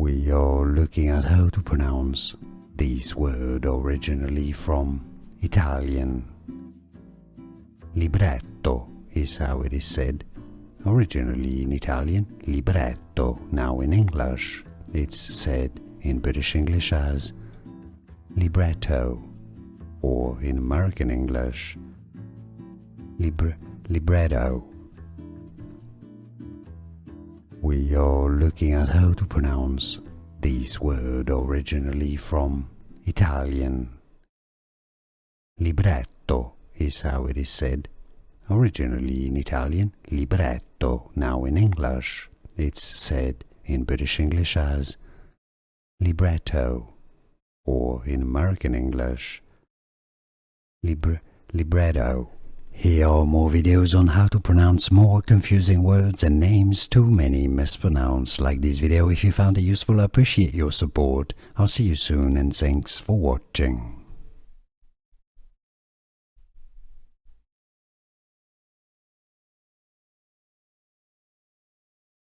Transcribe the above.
We are looking at how to pronounce this word originally from Italian. Libretto is how it is said. Originally in Italian, libretto. Now in English, it's said in British English as libretto, or in American English, libretto. We are looking at how to pronounce this word originally from Italian. Libretto is how it is said. Originally in Italian, libretto. Now in English, it's said in British English as libretto, or in American English, libretto. Here are more videos on how to pronounce more confusing words and names too many mispronounced. Like this video if you found it useful. I appreciate your support. I'll see you soon and thanks for watching.